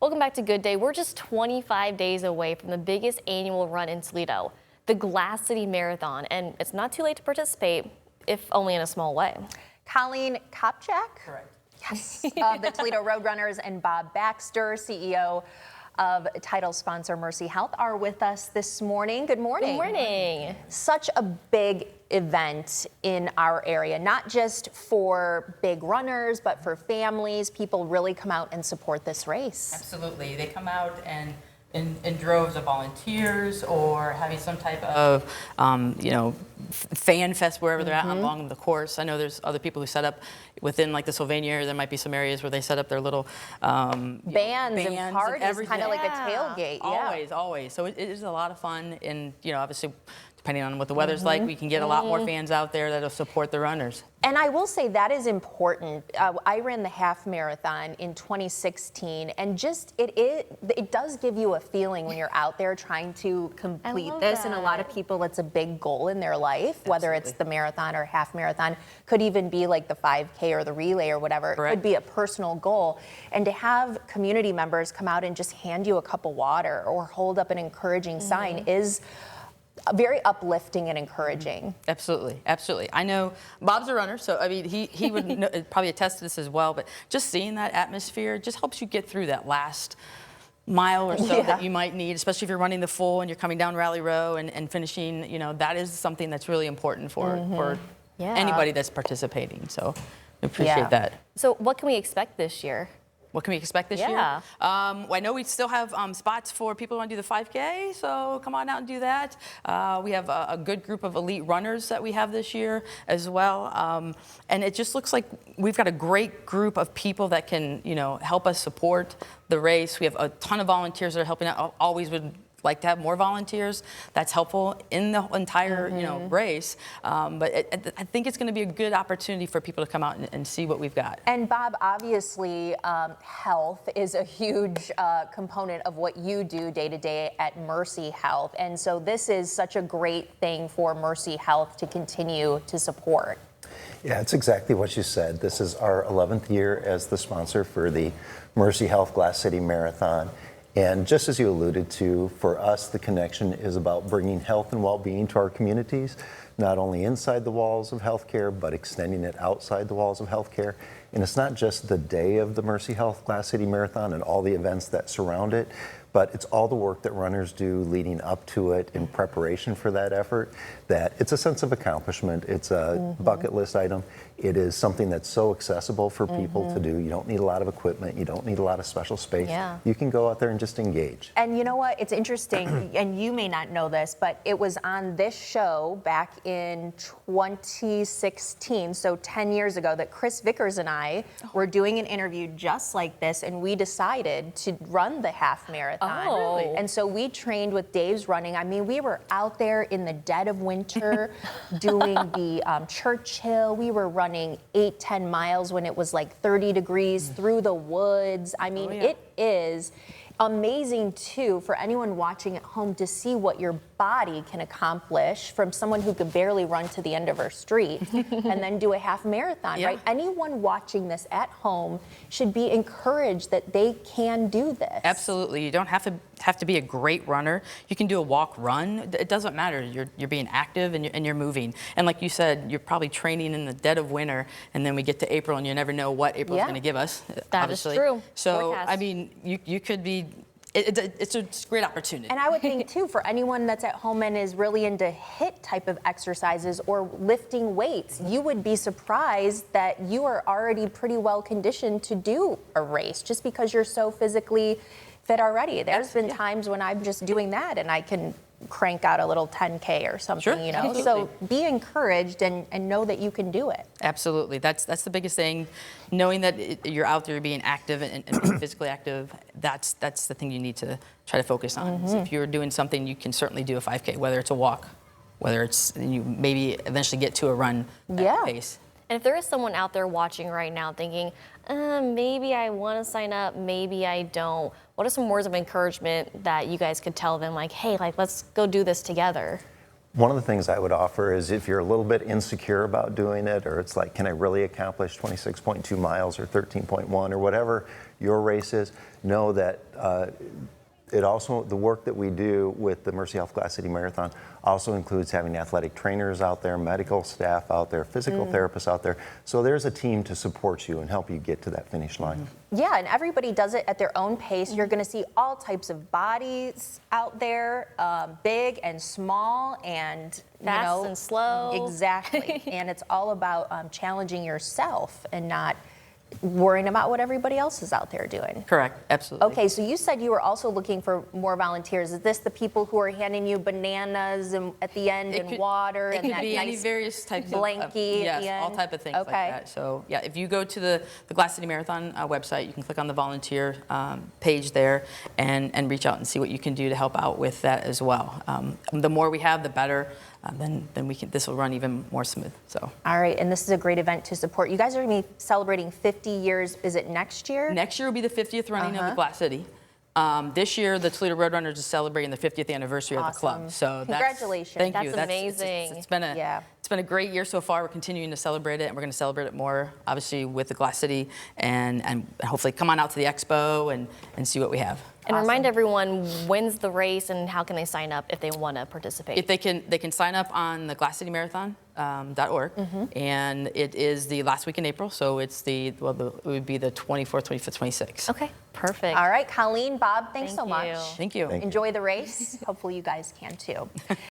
Welcome back to Good Day. We're just 25 days away from the biggest annual run in Toledo, the Glass City Marathon, and it's not too late to participate, if only in a small way. Colleen Kopchak? Correct. Yes, of the Toledo Roadrunners, and Bob Baxter, CEO of title sponsor Mercy Health, are with us this morning. Good morning. Good morning. Such a big event in our area, not just for big runners, but for families. People really come out and support this race. Absolutely. They come out and in droves of volunteers or having some type of, fan fest wherever they're at along the course. I know there's other people who set up within like the Sylvania area. There might be some areas where they set up their little bands and parties, kind of like a tailgate. Always. So it is a lot of fun, and obviously, depending on what the weather's like, we can get a lot more fans out there that'll support the runners. And I will say that is important. I ran the half marathon in 2016, and just it does give you a feeling when you're out there trying to complete this. that. And a lot of people, it's a big goal in their life, whether it's the marathon or half marathon, could even be like the 5K or the relay or whatever. Correct. It could be a personal goal. And to have community members come out and just hand you a cup of water or hold up an encouraging sign is very uplifting and encouraging. Absolutely. I know Bob's a runner, so I mean he would probably attest to this as well. But just seeing that atmosphere just helps you get through that last mile or so that you might need, especially if you're running the full and you're coming down Rally Row and finishing. That is something that's really important for anybody that's participating. So I appreciate that. So what can we expect this year? What can we expect this year? I know we still have spots for people who want to do the 5K, so come on out and do that. We have a good group of elite runners that we have this year as well. And it just looks like we've got a great group of people that can, help us support the race. We have a ton of volunteers that are helping out. Always would like to have more volunteers. That's helpful in the entire race. But I think it's going to be a good opportunity for people to come out and see what we've got. And Bob, obviously, health is a huge component of what you do day to day at Mercy Health. And so this is such a great thing for Mercy Health to continue to support. Yeah, it's exactly what you said. This is our 11th year as the sponsor for the Mercy Health Glass City Marathon. And just as you alluded to, for us, the connection is about bringing health and well-being to our communities, not only inside the walls of healthcare, but extending it outside the walls of healthcare. And it's not just the day of the Mercy Health Glass City Marathon and all the events that surround it, but it's all the work that runners do leading up to it in preparation for that effort, that it's a sense of accomplishment. It's a bucket list item. It is something that's so accessible for people to do. You don't need a lot of equipment. You don't need a lot of special space. Yeah. You can go out there and just engage. And you know what? It's interesting, and you may not know this, but it was on this show back in 2016, so 10 years ago, that Chris Vickers and I were doing an interview just like this, and we decided to run the half marathon. Oh. Really? And so we trained with Dave's running. I mean, we were out there in the dead of winter doing the Churchill. We were running 8-10 miles when it was like 30 degrees through the woods. I mean, it is amazing too for anyone watching at home to see what your body can accomplish from someone who could barely run to the end of her street and then do a half marathon, right? Anyone watching this at home should be encouraged that they can do this. Absolutely. You don't have to be a great runner. You can do a walk run. It doesn't matter. You're being active and you're moving. And like you said, you're probably training in the dead of winter, and then we get to April and you never know what April's going to give us. That is obviously. true. So Forecast. I mean, you could be. It's a great opportunity. And I would think too, for anyone that's at home and is really into HIIT type of exercises or lifting weights, you would be surprised that you are already pretty well conditioned to do a race just because you're so physically fit already. There's been times when I'm just doing that and I can crank out a little 10K or something, you know. Absolutely. So be encouraged and know that you can do it. Absolutely. That's the biggest thing. Knowing that you're out there being active and being physically active, that's the thing you need to try to focus on. So if you're doing something, you can certainly do a 5K, whether it's a walk, whether it's you maybe eventually get to a run pace. And if there is someone out there watching right now thinking, maybe I want to sign up, maybe I don't, what are some words of encouragement that you guys could tell them, like, hey, let's go do this together? One of the things I would offer is if you're a little bit insecure about doing it, or it's like, can I really accomplish 26.2 miles or 13.1 or whatever your race is, know that it also, the work that we do with the Mercy Health Glass City Marathon also includes having athletic trainers out there, medical staff out there, physical therapists out there. So there's a team to support you and help you get to that finish line. Yeah, and everybody does it at their own pace. You're going to see all types of bodies out there, big and small, and Fast and slow. Exactly. And it's all about challenging yourself and not worrying about what everybody else is out there doing. Correct, absolutely. Okay, so you said you were also looking for more volunteers. Is this the people who are handing you bananas and at the end and water It and could that be any nice various types blankie of at the yes, all end? type of things Okay. like that. So yeah, if you go to the Glass City Marathon website, you can click on the volunteer page there and reach out and see what you can do to help out with that as well. The more we have, the better. Then we can. This will run even more smooth. So. All right, and this is a great event to support. You guys are going to be celebrating 50 years. Is it next year? Next year will be the 50th running of the Glass City. This year, the Toledo Roadrunners is celebrating the 50th anniversary of the club. So congratulations! Thank you. That's amazing. It's been a great year so far. We're continuing to celebrate it, and we're going to celebrate it more, obviously, with the Glass City, and hopefully come on out to the expo and see what we have. And remind everyone, when's the race and how can they sign up if they want to participate? If they can sign up on the glasscitymarathon.org, and it is the last week in April, so it's it would be the 24th, 25th, 26th. Okay, perfect. All right, Colleen, Bob, thanks so much. Thank you. Enjoy the race. Hopefully you guys can too.